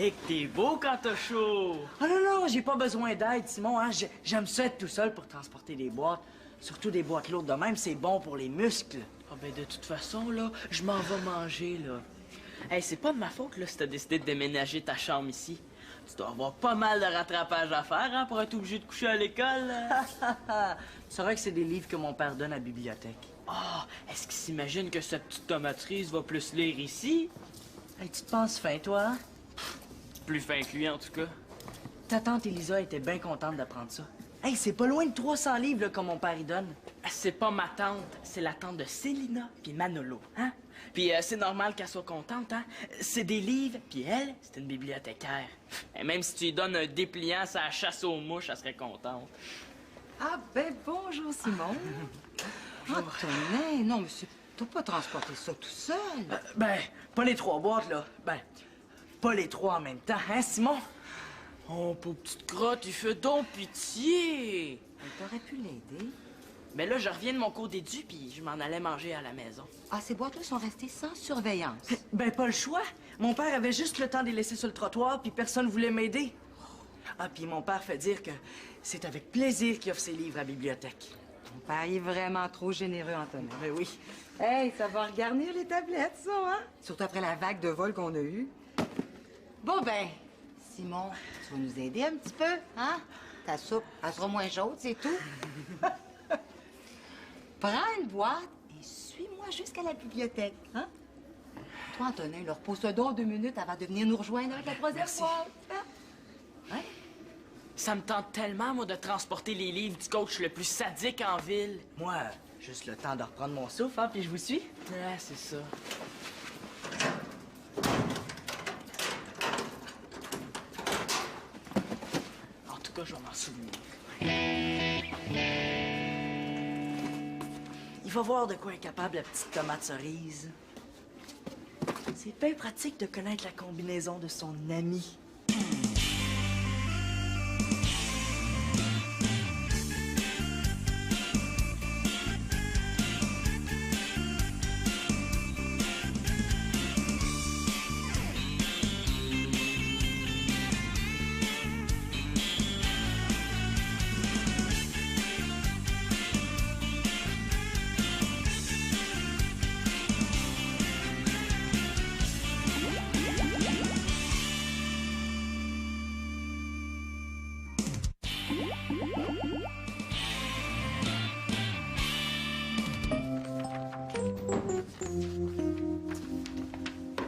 Hé, que t'es beau quand t'as chaud! Ah non, j'ai pas besoin d'aide, Simon. Hein? J'aime ça être tout seul pour transporter des boîtes. Surtout des boîtes lourdes de même, c'est bon pour les muscles. Ah ben de toute façon, là, je m'en vais manger, là. Hey, c'est pas de ma faute, là, si t'as décidé de déménager ta chambre ici. Tu dois avoir pas mal de rattrapage à faire, hein, pour être obligé de coucher à l'école. C'est vrai que c'est des livres que mon père donne à la bibliothèque. Ah, est-ce qu'il s'imagine que cette petite tomaterise va plus lire ici? Hey, tu te penses fin, toi? Hein? Plus fin que lui, en tout cas. Ta tante Elisa était bien contente d'apprendre ça. Hey, c'est pas loin de 300 livres, là, comme mon père y donne. C'est pas ma tante, c'est la tante de Célina puis Manolo, hein? Puis c'est normal qu'elle soit contente, hein? C'est des livres, puis elle, c'est une bibliothécaire. Et même si tu lui donnes un dépliant sur la chasse aux mouches, elle serait contente. Ah ben bonjour Simon. Ah Tonnet, non mais t'as pas transporté ça tout seul. Ben, pas les 3 boîtes, là. Ben, pas les 3 en même temps, hein, Simon? Oh, pauvre petite crotte, il fait donc pitié! T'aurais pu l'aider. Mais là, je reviens de mon cours d'édu, puis je m'en allais manger à la maison. Ah, ces boîtes-là sont restées sans surveillance. Ben, pas le choix. Mon père avait juste le temps de les laisser sur le trottoir, puis personne voulait m'aider. Ah, puis mon père fait dire que c'est avec plaisir qu'il offre ses livres à la bibliothèque. Ton père est vraiment trop généreux, Antonin. Ben oui. Hey, ça va regarnir les tablettes, ça, hein? Surtout après la vague de vol qu'on a eue. Bon, ben, Simon, tu vas nous aider un petit peu, hein? Ta soupe, elle sera moins chaude, c'est tout. Prends une boîte et suis-moi jusqu'à la bibliothèque, hein? Toi, Antonin, leur repose-toi donc 2 minutes avant de venir nous rejoindre avec la 3e boîte. Hein? Ouais? Ça me tente tellement, moi, de transporter les livres du coach le plus sadique en ville. Moi, juste le temps de reprendre mon souffle, hein, puis je vous suis. Ouais, c'est ça. En tout cas, je vais m'en souvenir. Il va voir de quoi est capable la petite tomate cerise. C'est bien pratique de connaître la combinaison de son ami.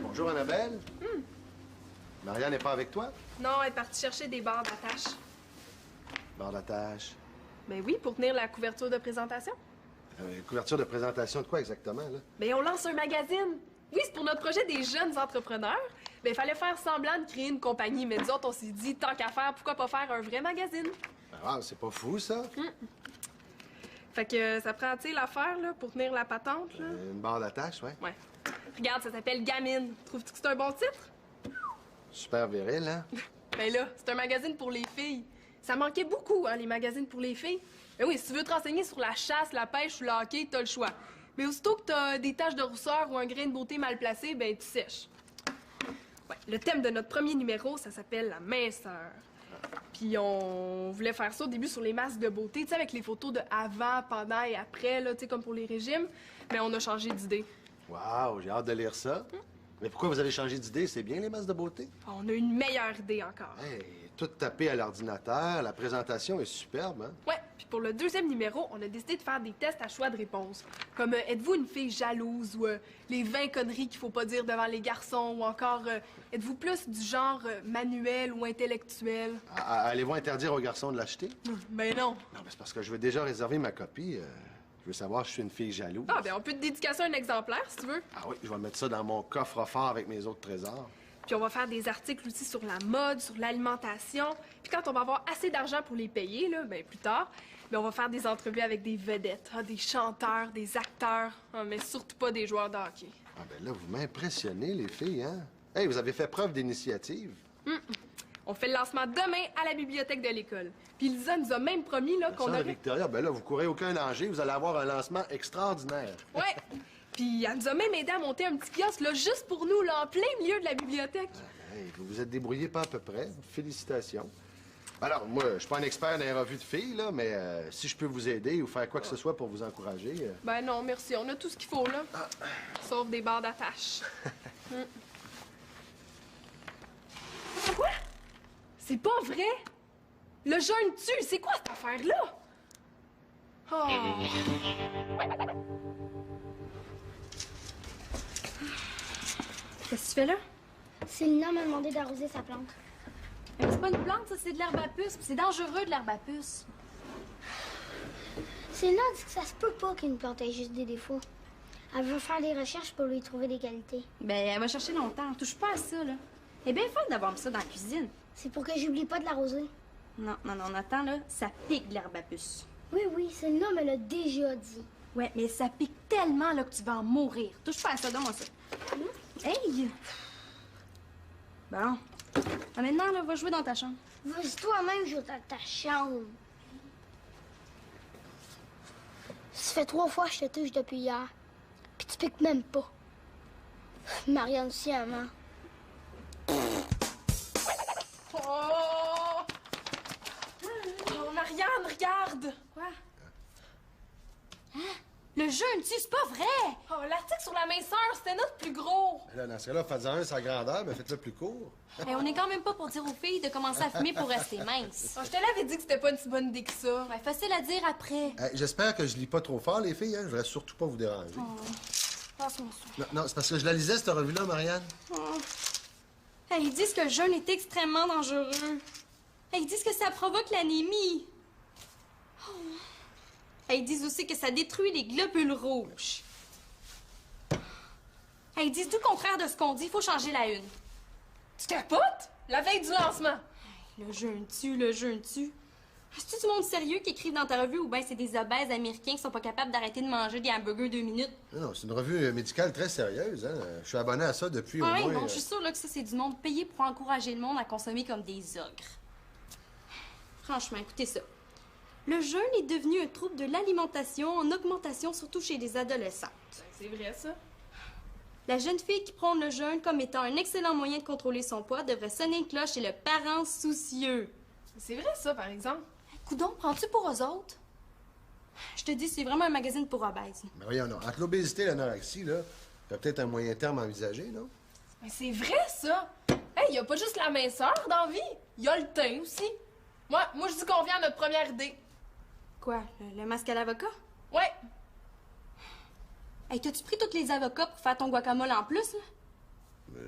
Bonjour, Annabelle. Marianne n'est pas avec toi? Non, elle est partie chercher des barres d'attache. Barre d'attache. Ben oui, pour tenir la couverture de présentation. Couverture de présentation de quoi exactement, là? Ben on lance un magazine. Oui, c'est pour notre projet des jeunes entrepreneurs. Ben il fallait faire semblant de créer une compagnie, mais nous autres, on s'est dit, tant qu'à faire, pourquoi pas faire un vrai magazine? Ah, c'est pas fou, ça? Fait que ça prend, tu sais, l'affaire, là, pour tenir la patente, là. Une barre d'attache, ouais. Ouais. Regarde, ça s'appelle Gamine. Trouves-tu que c'est un bon titre? Super viril, hein? Ben là, c'est un magazine pour les filles. Ça manquait beaucoup, hein, les magazines pour les filles. Ben oui, si tu veux te renseigner sur la chasse, la pêche ou le hockey, t'as le choix. Mais aussitôt que t'as des taches de rousseur ou un grain de beauté mal placé, ben tu sèches. Ouais, le thème de notre premier numéro, ça s'appelle la minceur. Puis on voulait faire ça au début sur les masques de beauté, tu sais, avec les photos de avant, pendant et après, là, tu sais, comme pour les régimes. Mais on a changé d'idée. Wow, j'ai hâte de lire ça. Mais pourquoi vous avez changé d'idée? C'est bien, les masques de beauté? On a une meilleure idée encore. Hey, tout tapé à l'ordinateur, la présentation est superbe, hein? Ouais, puis pour le deuxième numéro, on a décidé de faire des tests à choix de réponse. Comme êtes-vous une fille jalouse ou les 20 conneries qu'il faut pas dire devant les garçons ou encore êtes-vous plus du genre manuel ou intellectuel? Allez-vous interdire aux garçons de l'acheter? Ben non. Non, mais c'est parce que je veux déjà réserver ma copie. Je veux savoir si je suis une fille jalouse. Ah, ben on peut te dédicacer un exemplaire si tu veux. Ah oui, je vais mettre ça dans mon coffre-fort avec mes autres trésors. Puis on va faire des articles aussi sur la mode, sur l'alimentation. Puis quand on va avoir assez d'argent pour les payer, là, ben plus tard, ben on va faire des entrevues avec des vedettes, des chanteurs, des acteurs, mais surtout pas des joueurs de hockey. Ah ben là, vous m'impressionnez, les filles, hein? Hey, vous avez fait preuve d'initiative. On fait le lancement demain à la bibliothèque de l'école. Puis Lisa nous a même promis là qu'on Sans aurait... Victoria, ben là, vous courez aucun danger, vous allez avoir un lancement extraordinaire. Ouais! Puis elle nous a même aidé à monter un petit kiosque, là, juste pour nous, là, en plein milieu de la bibliothèque. Hey, vous vous êtes débrouillé pas à peu près. Félicitations. Alors, moi, je suis pas un expert dans les revues de filles, là, mais si je peux vous aider ou faire quoi que ce soit pour vous encourager... Ben non, merci. On a tout ce qu'il faut, là. Sauf des barres d'attache. Quoi? C'est pas vrai? Le jeune tue, c'est quoi cette affaire-là? Oh. Qu'est-ce que tu fais là? Célina m'a demandé d'arroser sa plante. Mais c'est pas une plante, ça, c'est de l'herbe à puce. Puis c'est dangereux de l'herbe à puce. Célina dit que ça se peut pas qu'une plante ait juste des défauts. Elle veut faire des recherches pour lui trouver des qualités. Ben, elle va chercher longtemps. Touche pas à ça, là. Elle est bien fun d'avoir mis ça dans la cuisine. C'est pour que j'oublie pas de l'arroser. Non, attends, là. Ça pique de l'herbe à puce. Oui, Célina me l'a déjà dit. Ouais, mais ça pique tellement, là, que tu vas en mourir. Touche pas à ça, donne-moi ça. Hey! Bon. Ah, maintenant, là, va jouer dans ta chambre. Vas-y toi-même jouer dans ta chambre. Ça fait 3 fois que je te touche depuis hier. Puis tu piques même pas. Marianne aussi, maman. Oh! Oh, Marianne, regarde! Quoi? Hein? Le jeune tue, c'est pas vrai! Oh, l'article sur la minceur, c'était notre plus gros! Là, dans ce cas-là, faites-en un sa grandeur, mais faites-le plus court. Hey, on est quand même pas pour dire aux filles de commencer à fumer pour rester minces. Oh, je te l'avais dit que c'était pas une si bonne idée que ça. Ouais, facile à dire après. Hey, j'espère que je lis pas trop fort, les filles. Hein? Je voudrais surtout pas vous déranger. Passe-moi ça. Non, c'est parce que je la lisais, cette revue-là, Marianne. Hey, ils disent que le jeûne est extrêmement dangereux. Hey, ils disent que ça provoque l'anémie. Hey, ils disent aussi que ça détruit les globules rouges. Hey, ils disent tout le contraire de ce qu'on dit. Il faut changer la une. Tu capotes? La veille du lancement. Le jeûne tue, le jeûne tue. C'est-tu du monde sérieux qui écrivent dans ta revue ou bien c'est des obèses américains qui sont pas capables d'arrêter de manger des hamburgers 2 minutes? Non, c'est une revue médicale très sérieuse. Hein? Je suis abonné à ça depuis au Ouais, moins... bon, je suis sûre là, que ça, c'est du monde payé pour encourager le monde à consommer comme des ogres. Franchement, écoutez ça. Le jeûne est devenu un trouble de l'alimentation en augmentation, surtout chez les adolescentes. C'est vrai, ça? La jeune fille qui prône le jeûne comme étant un excellent moyen de contrôler son poids devrait sonner une cloche chez le parent soucieux. C'est vrai, ça, par exemple. Coudon, prends-tu pour eux autres? Je te dis, c'est vraiment un magazine pour obèses. Mais voyons, non. Entre l'obésité et l'anorexie, là, il y a peut-être un moyen terme envisagé, non? Mais c'est vrai, ça! Hey, y a pas juste la minceur dans la vie, y a le teint aussi. Moi, je dis qu'on vient à notre première idée. Quoi, le masque à l'avocat? Ouais. Hey, t'as-tu pris tous les avocats pour faire ton guacamole en plus, là?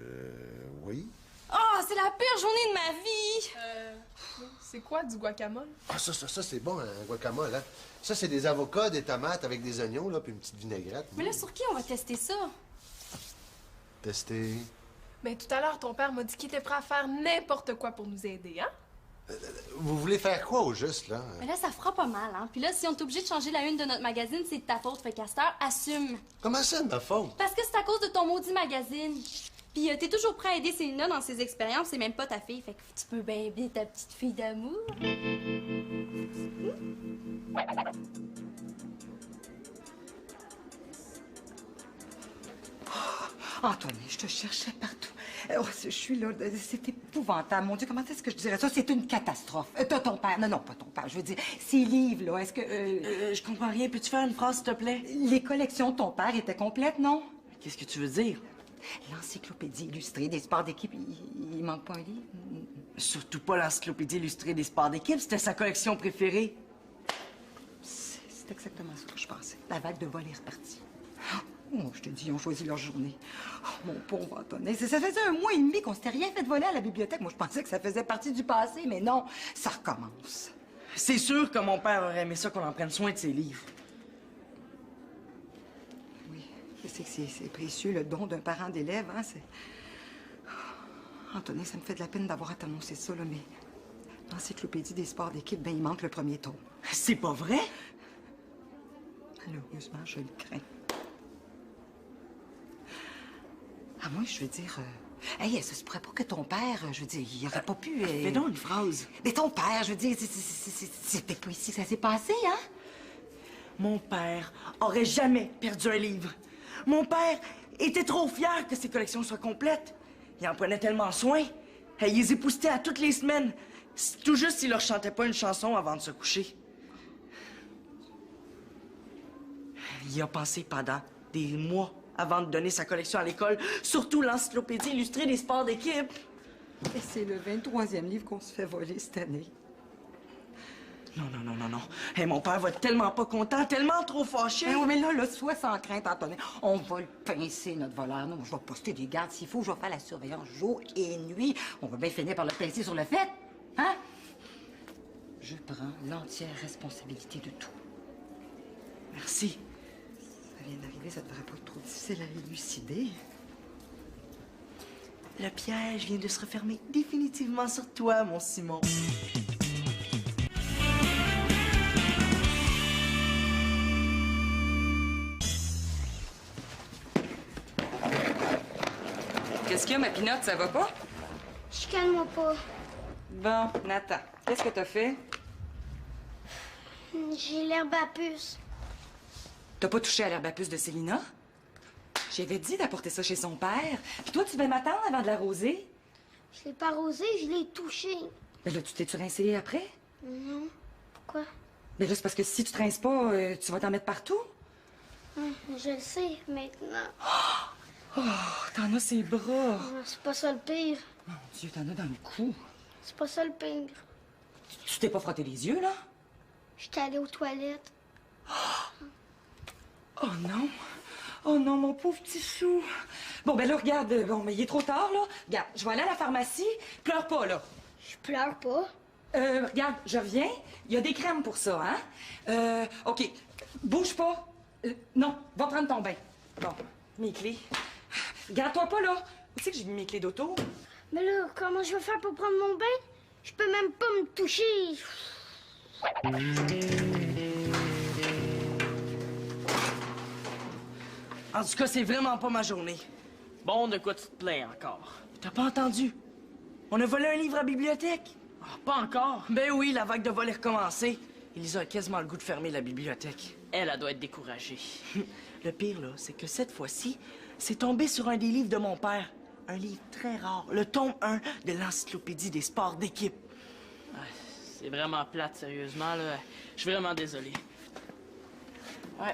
Oui. Oh, c'est la pire journée de ma vie! C'est quoi du guacamole? Ah, ça, c'est bon, un guacamole, hein? Ça, c'est des avocats, des tomates avec des oignons, là, puis une petite vinaigrette. Mais là, sur qui on va tester ça? Tester. Ben, tout à l'heure, ton père m'a dit qu'il était prêt à faire n'importe quoi pour nous aider, hein? Vous voulez faire quoi au juste, là? Mais là, ça fera pas mal, hein? Puis là, si on est obligé de changer la une de notre magazine, c'est de ta faute, fait Castor, assume. Comment ça, de ma faute? Parce que c'est à cause de ton maudit magazine. Puis t'es toujours prêt à aider Célina dans ses expériences, c'est même pas ta fille, fait que tu peux bien aider ta petite fille d'amour. Antoine, je te cherchais partout. Oh, je suis là, c'est épouvantable. Mon Dieu, comment est-ce que je dirais ça? C'est une catastrophe. T'as ton père. Non, pas ton père. Je veux dire, ces livres, là, est-ce que... Je comprends rien. Peux-tu faire une phrase, s'il te plaît? Les collections de ton père étaient complètes, non? Qu'est-ce que tu veux dire? L'encyclopédie illustrée des sports d'équipe, il manque pas un livre? Surtout pas l'encyclopédie illustrée des sports d'équipe. C'était sa collection préférée. C'est exactement ce que je pensais. La vague de vol est repartie. Oh, je te dis, ils ont choisi leur journée. Oh, mon pauvre Antonin, ça faisait 1 mois et demi qu'on s'était rien fait voler à la bibliothèque. Moi, je pensais que ça faisait partie du passé, mais non, ça recommence. C'est sûr que mon père aurait aimé ça qu'on en prenne soin de ses livres. Oui, je sais que c'est précieux, le don d'un parent d'élève, hein, c'est... Oh, Antonin, ça me fait de la peine d'avoir à t'annoncer ça, là, mais... L'encyclopédie des sports d'équipe, ben, il manque le premier tome. C'est pas vrai? Malheureusement, je le crains. Ah, moi, je veux dire... Hey, ça se pourrait pas que ton père, je veux dire, il aurait pas pu... Fais donc une phrase. Mais ton père, je veux dire, c'était pas ici que ça s'est passé, hein? Mon père aurait jamais perdu un livre. Mon père était trop fier que ses collections soient complètes. Ils en prenaient tellement soin. Ils les époustaient à toutes les semaines. C'est tout juste s'ils leur chantaient pas une chanson avant de se coucher. Il y a pensé pendant des mois avant de donner sa collection à l'école, surtout l'encyclopédie illustrée des sports d'équipe. Et c'est le 23e livre qu'on se fait voler cette année. Non. Hey, mon père va être tellement pas content, tellement trop fâché. Ben oui, mais là, sois sans crainte, Antonin. On va le pincer, notre voleur. Non, je vais poster des gardes s'il faut. Je vais faire la surveillance jour et nuit. On va bien finir par le pincer sur le fait. Hein? Je prends l'entière responsabilité de tout. Merci. Ça vient d'arriver, ça devrait pas être trop difficile à élucider. Le piège vient de se refermer définitivement sur toi, mon Simon. Qu'est-ce qu'il y a, ma pinotte? Ça va pas? Chicane-moi pas. Bon, Nathan, qu'est-ce que t'as fait? J'ai l'herbe à puce. T'as pas touché à l'herbe à puce de Célina? J'avais dit d'apporter ça chez son père. Puis toi, tu vas m'attendre avant de l'arroser? Je l'ai pas arrosé, je l'ai touché. Mais là, tu t'es-tu rincé après? Non. Pourquoi? Mais là, c'est parce que si tu te rinces pas, tu vas t'en mettre partout. Je le sais maintenant. Oh, t'en as ses bras. C'est pas ça le pire. Mon Dieu, t'en as dans le cou. C'est pas ça le pire. Tu t'es pas frotté les yeux, là? J'étais allée aux toilettes. Oh non! Oh non, mon pauvre petit chou! Bon, ben là, regarde, bon, mais il est trop tard, là. Regarde, je vais aller à la pharmacie. Pleure pas, là. Je pleure pas. Regarde, je reviens. Il y a des crèmes pour ça, hein? OK. Bouge pas. Non, va prendre ton bain. Bon, mes clés. Regarde-toi pas, là. Où c'est que j'ai mis mes clés d'auto? Mais là, comment je vais faire pour prendre mon bain? Je peux même pas me toucher. En tout cas, c'est vraiment pas ma journée. Bon, de quoi tu te plains encore? T'as pas entendu? On a volé un livre à la bibliothèque. Ah, pas encore? Ben oui, la vague de vol est recommencée. Elisa a quasiment le goût de fermer la bibliothèque. Elle doit être découragée. Le pire, là, c'est que cette fois-ci, c'est tombé sur un des livres de mon père. Un livre très rare, le tome 1 de l'encyclopédie des sports d'équipe. C'est vraiment plate, sérieusement, là. Je suis vraiment désolé. Ouais.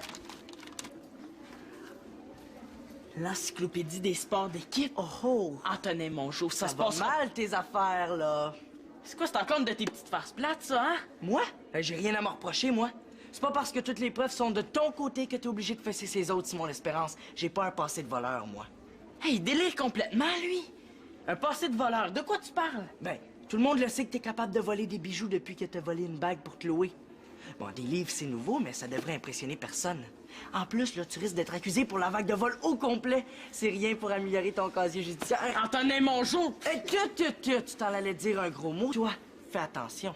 L'encyclopédie des sports d'équipe? Oh! Antonin Mongeau, ça se va passe mal, tes affaires, là. C'est quoi, c'est encore une de tes petites farces plates, ça, hein? Moi? J'ai rien à me reprocher, moi. C'est pas parce que toutes les preuves sont de ton côté que t'es obligé de fesser ses autres, Simon L'Espérance. J'ai pas un passé de voleur, moi. Hey, il délire complètement, lui! Un passé de voleur, de quoi tu parles? Ben, tout le monde le sait que t'es capable de voler des bijoux depuis que t'as volé une bague pour Chloé. Bon, des livres, c'est nouveau, mais ça devrait impressionner personne. En plus, là, tu risques d'être accusé pour la vague de vol au complet. C'est rien pour améliorer ton casier judiciaire. Antonin Mongeau! Tu t'en allais dire un gros mot, toi. Fais attention.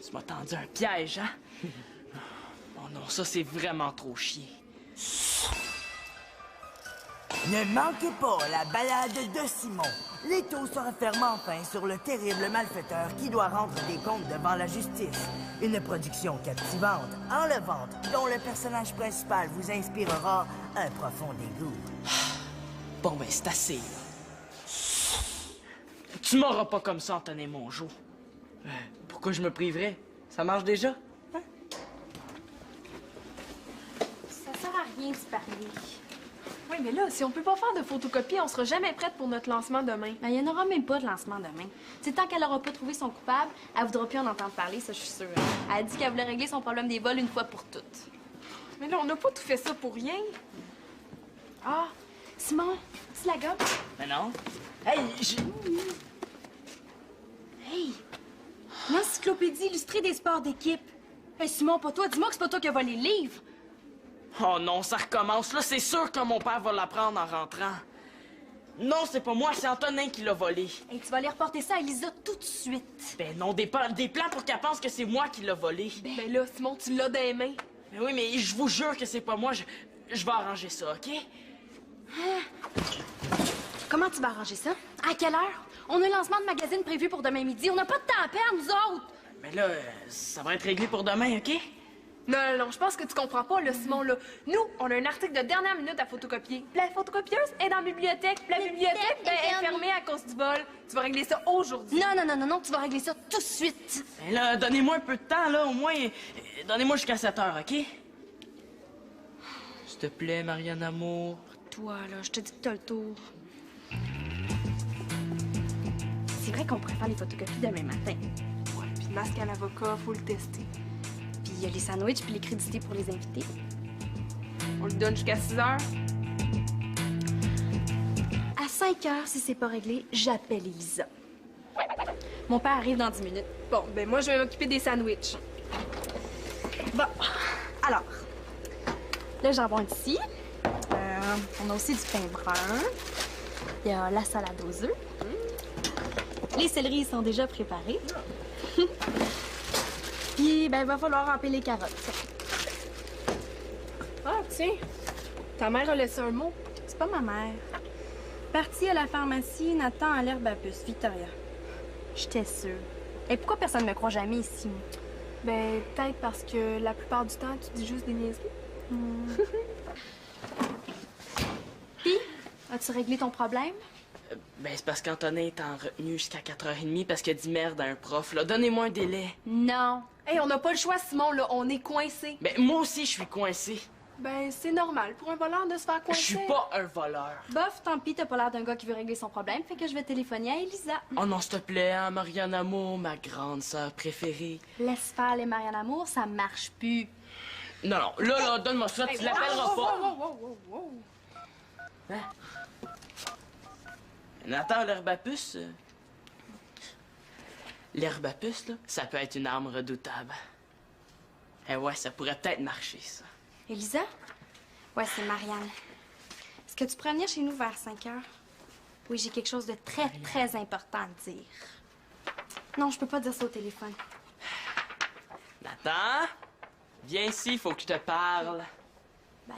Tu m'as tendu un piège, hein? Oh non, ça, c'est vraiment trop chier. Ne manquez pas la balade de Simon. L'étau se referme enfin sur le terrible malfaiteur qui doit rendre des comptes devant la justice. Une production captivante, enlevante, dont le personnage principal vous inspirera un profond dégoût. Bon, ben, c'est assez, là. Tu m'auras pas comme ça, Antonin Mongeau. Pourquoi je me priverais? Ça marche déjà? Ça sert à rien de se parler. Oui, mais là, si on peut pas faire de photocopie, on sera jamais prête pour notre lancement demain. Ben, il n'y en aura même pas de lancement demain. C'est tant qu'elle aura pas trouvé son coupable, elle voudra plus en entendre parler, ça, je suis sûre. Elle a dit qu'elle voulait régler son problème des vols une fois pour toutes. Mais là, on n'a pas tout fait ça pour rien. Ah, Simon, c'est la gomme? Mais non. Hey, Hey! L'encyclopédie illustrée des sports d'équipe. Hey, Simon, pas toi. Dis-moi que c'est pas toi qui as volé le livre. Oh non, ça recommence. Là, c'est sûr que mon père va l'apprendre en rentrant. Non, c'est pas moi, c'est Antonin qui l'a volé. Hey, tu vas aller reporter ça à Elisa tout de suite. Ben non, des plans pour qu'elle pense que c'est moi qui l'a volé. Ben là, Simon, tu l'as dans les mains. Mais oui, mais je vous jure que c'est pas moi. Je vais arranger ça, OK? Comment tu vas arranger ça? À quelle heure? On a un lancement de magazine prévu pour demain midi. On n'a pas de temps à perdre, nous autres. Mais là, ça va être réglé pour demain, OK? Non, non, non, je pense que tu comprends pas, là, Simon, là. Nous, on a un article de dernière minute à photocopier. La photocopieuse est dans la bibliothèque. La bibliothèque, ben, est fermée à cause du vol. Tu vas régler ça aujourd'hui. Non, non, non, non, non, tu vas régler ça tout de suite. Ben là, donnez-moi un peu de temps, là, au moins. Donnez-moi jusqu'à 7 heures, OK? S'il te plaît, Marianne Amour. Toi, là, je te dis que t'as le tour. C'est vrai qu'on pourrait faire les photocopies demain matin. Ouais, puis le masque à l'avocat, faut le tester. Puis il y a les sandwichs puis les crédités pour les invités. On le donne jusqu'à 6 heures. À 5 heures, si c'est pas réglé, j'appelle Elisa. Mon père arrive dans 10 minutes. Bon, ben moi, je vais m'occuper des sandwichs. Bon, alors, le jambon est ici. On a aussi du pain brun. Il y a la salade aux œufs. Les céleris sont déjà préparés. Puis, ben, il va falloir râper les carottes. Ah, tiens. Ta mère a laissé un mot. C'est pas ma mère. Partie à la pharmacie, Nathan à l'herbe à puce, Victoria. J'étais sûre. Et pourquoi personne ne me croit jamais ici, moi? Ben, peut-être parce que la plupart du temps, tu dis juste des niaiseries. Puis, as-tu réglé ton problème? Ben, c'est parce qu'Antonin est en retenue jusqu'à 4h30 parce qu'il a dit merde à un prof, là. Donnez-moi un délai. Non. Hey, on n'a pas le choix, Simon, là. On est coincé. Ben, moi aussi, je suis coincé. Ben, c'est normal pour un voleur de se faire Je coincer. suis pas un voleur. Bof, tant pis, t'as pas l'air d'un gars qui veut régler son problème, fait que je vais téléphoner à Elisa. Oh non, s'il te plaît, hein, Marianne Amour, ma grande sœur préférée. Laisse faire les Marianne Amour, ça marche plus. Non, non, là, donne-moi ça, tu l'appelleras pas. Hein? Nathan, l'herbe à puce... L'herbe à puce, là, ça peut être une arme redoutable. Eh ouais, ça pourrait peut-être marcher, ça. Elisa? Ouais, c'est Marianne. Est-ce que tu pourrais venir chez nous vers 5 heures? Oui, j'ai quelque chose de très, très important à te dire. Non, je peux pas dire ça au téléphone. Nathan, viens ici, faut que je te parle. Bye.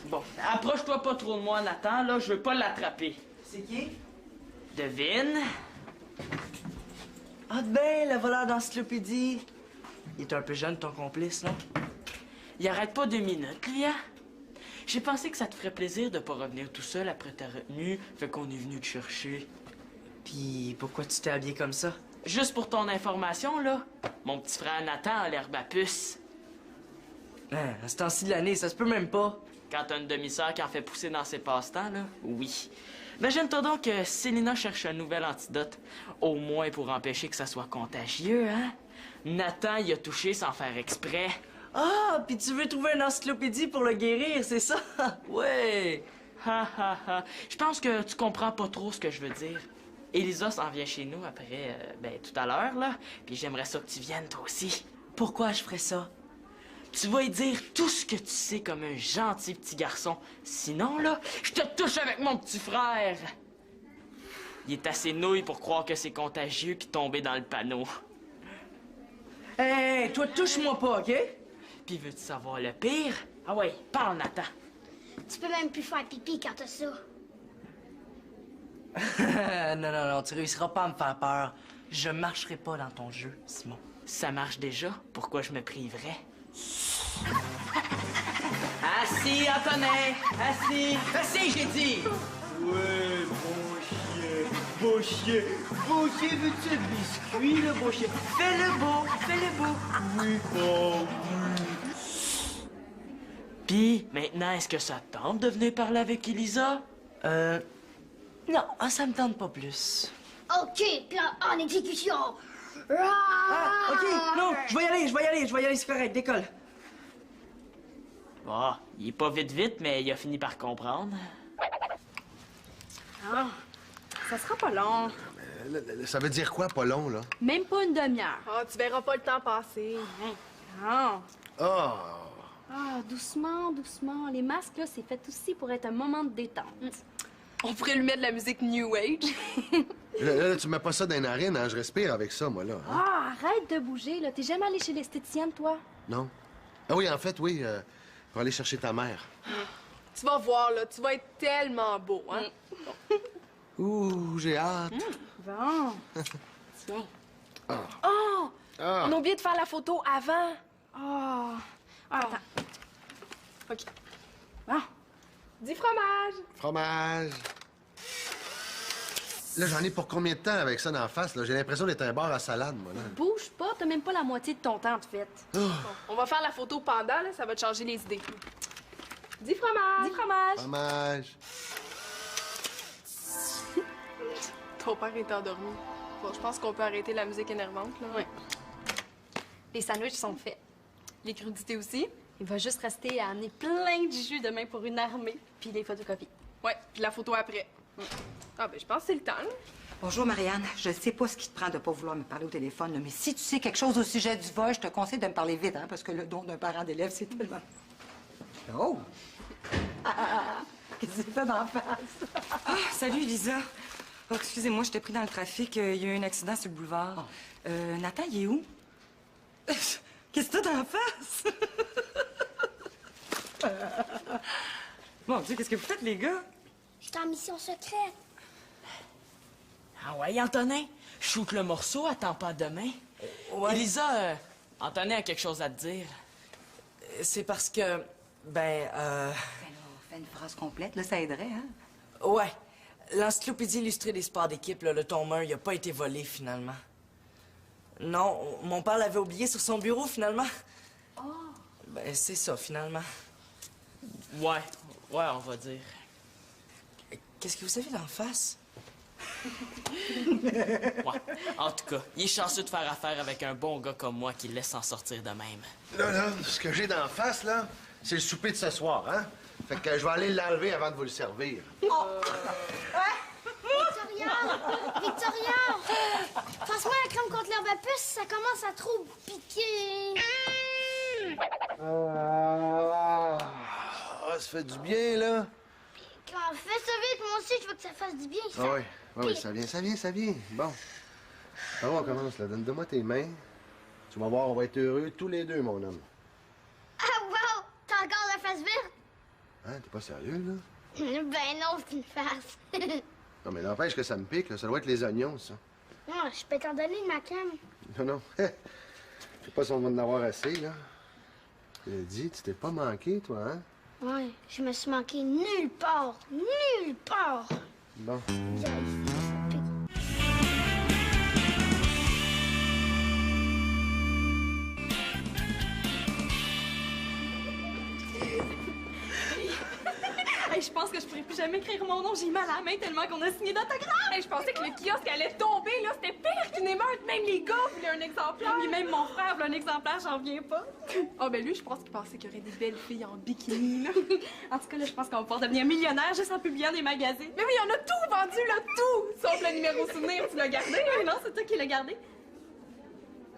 Bon, approche-toi pas trop de moi, Nathan, là, je veux pas l'attraper. C'est qui? Devine. Ah ben, le voleur d'encyclopédie. Il est un peu jeune, ton complice, non? Il arrête pas 2 minutes, lui, hein? J'ai pensé que ça te ferait plaisir de pas revenir tout seul après ta retenue, fait qu'on est venu te chercher. Puis pourquoi tu t'es habillé comme ça? Juste pour ton information, là, mon petit frère Nathan a l'herbe à puce. Hein, à ce temps-ci de l'année, ça se peut même pas. Quand t'as une demi-sœur qui en fait pousser dans ses passe-temps, là, oui. Imagine-toi donc que Célina cherche un nouvel antidote, au moins pour empêcher que ça soit contagieux, hein? Nathan y a touché sans faire exprès. Ah, puis tu veux trouver une encyclopédie pour le guérir, c'est ça? Ouais. Ha ha ha. Je pense que tu comprends pas trop ce que je veux dire. Elisa s'en vient chez nous après, tout à l'heure, là. Puis j'aimerais ça que tu viennes, toi aussi. Pourquoi je ferais ça? Tu vas y dire tout ce que tu sais comme un gentil petit garçon. Sinon, là, je te touche avec mon petit frère. Il est assez nouille pour croire que c'est contagieux puis tomber dans le panneau. Hey, toi, touche-moi pas, OK? Puis veux-tu savoir le pire? Ah ouais, parle, Nathan. Tu peux même plus faire pipi quand t'as ça. Non, non, non, tu réussiras pas à me faire peur. Je marcherai pas dans ton jeu, Simon. Ça marche déjà. Pourquoi je me priverais? Assis, Antonin! Assis! Assis, j'ai dit! Ouais, beau chien, veux-tu un biscuit, le beau chien? Fais-le beau, fais-le beau. Oui, bon, Puis, maintenant, est-ce que ça te tente de venir parler avec Elisa? Non, ça me tente pas plus. OK, plan en exécution. Ah, OK, non, je vais y aller, c'est correct, décolle. Bon, il est pas vite, mais il a fini par comprendre. Ah, ça sera pas long. Ça veut dire quoi, pas long, là? Même pas une demi-heure. Ah, tu verras pas le temps passer. Ah. Ah! Ah, doucement, doucement. Les masques, là, c'est fait aussi pour être un moment de détente. On pourrait lui mettre de la musique New Age. Là, tu mets pas ça dans les narines, hein? Je respire avec ça, moi, là. Hein? Ah, arrête de bouger, là. T'es jamais allé chez l'esthéticienne, toi? Non? Ah oui, en fait, oui. Pour aller chercher ta mère. Tu vas voir, là, tu vas être tellement beau, hein? Ouh, j'ai hâte. Bon. Tiens. Oh! On a oublié de faire la photo avant. Oh. Attends. OK. Bon. Dis fromage. Fromage. Là, j'en ai pour combien de temps avec ça d'en face? J'ai l'impression d'être un bar à salade, moi. Là. Bouge pas, t'as même pas la moitié de ton temps de fête. Bon, on va faire la photo pendant, là, ça va te changer les idées. Dis fromage. Dis fromage. Fromage. Ton père est endormi. Bon, je pense qu'on peut arrêter la musique énervante, là. Oui. Les sandwichs sont faits. Les crudités aussi. Il va juste rester à amener plein de jus demain pour une armée, puis les photocopies. Ouais, puis la photo après. Ah, ben, je pense que c'est le temps, là. Bonjour, Marianne. Je sais pas ce qui te prend de pas vouloir me parler au téléphone, là, mais si tu sais quelque chose au sujet du vol, je te conseille de me parler vite, hein, parce que le don d'un parent d'élève, c'est tellement... Oh! Qu'est-ce que tu fais d'en face? Salut, Lisa. Oh, excusez-moi, j'étais pris dans le trafic. Il y a eu un accident sur le boulevard. Nathan, il est où? Qu'est-ce que t'as d'en face? Mon Dieu, qu'est-ce que vous faites, les gars? Je suis en mission secrète. Ah ouais, Antonin? Shoot le morceau, attends pas demain. Ouais. Elisa, Antonin a quelque chose à te dire. C'est parce que... Ben là, fais une phrase complète, là, ça aiderait, hein? Ouais. L'encyclopédie illustrée des sports d'équipe, là, le tome 1, il a pas été volé, finalement. Non, mon père l'avait oublié sur son bureau, finalement. Oh! Ben, c'est ça, finalement. Ouais, on va dire. Qu'est-ce que vous avez d'en face? Ouais. En tout cas, il est chanceux de faire affaire avec un bon gars comme moi qui le laisse s'en sortir de même. Là, ce que j'ai d'en face, là, c'est le souper de ce soir, hein? Fait que je vais aller l'enlever avant de vous le servir. Victoria! Passe-moi la crème contre l'herbe à puce, ça commence à trop piquer. Ça fait du bien, là. Quand fais ça vite, moi aussi, je veux que ça fasse du bien. Ça. Ah oui, ça vient. Bon. Alors, on commence, là. Donne-moi tes mains. Tu vas voir, on va être heureux tous les deux, mon homme. Ah, wow! T'as encore la face verte? Hein, t'es pas sérieux, là? Ben non, c'est une face. Non, mais n'empêche que ça me pique, là. Ça doit être les oignons, ça. Non, je peux t'en donner de ma crème. Non. Je sais pas si on va en avoir assez, là. Je l'ai dit, tu t'es pas manqué, toi, hein? Ouais, je me suis manqué nulle part. Nulle part. Bon. Hey, je pense que je pourrais plus jamais écrire mon nom. J'ai mal à la main tellement qu'on a signé d'autographes. Hey, je pensais que le kiosque allait tomber, là. C'était pire qu'une émeute. Même les gars voulaient un exemplaire. Puis même mon frère voulait un exemplaire, j'en reviens pas. Ah, ben lui, je pense qu'il pensait qu'il y aurait des belles filles en bikini, là. En tout cas, là, je pense qu'on va pouvoir devenir millionnaire juste en publiant des magazines. Mais oui, on a tout vendu, là, tout! Sauf le numéro souvenir, tu l'as gardé? Oui, non, c'est toi qui l'as gardé.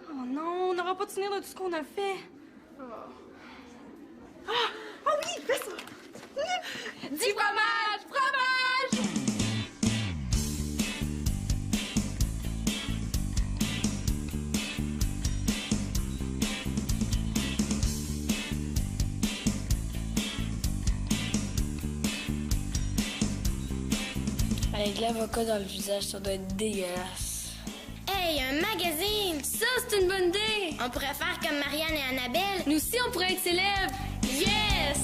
Oh non, on n'aura pas de souvenir de tout ce qu'on a fait. Ah oui, fais ça! Dis fromage! Fromage! Avec l'avocat dans le visage, ça doit être dégueulasse. Hey, un magazine! Ça, c'est une bonne idée! On pourrait faire comme Marianne et Annabelle. Nous aussi, on pourrait être célèbres! Yes!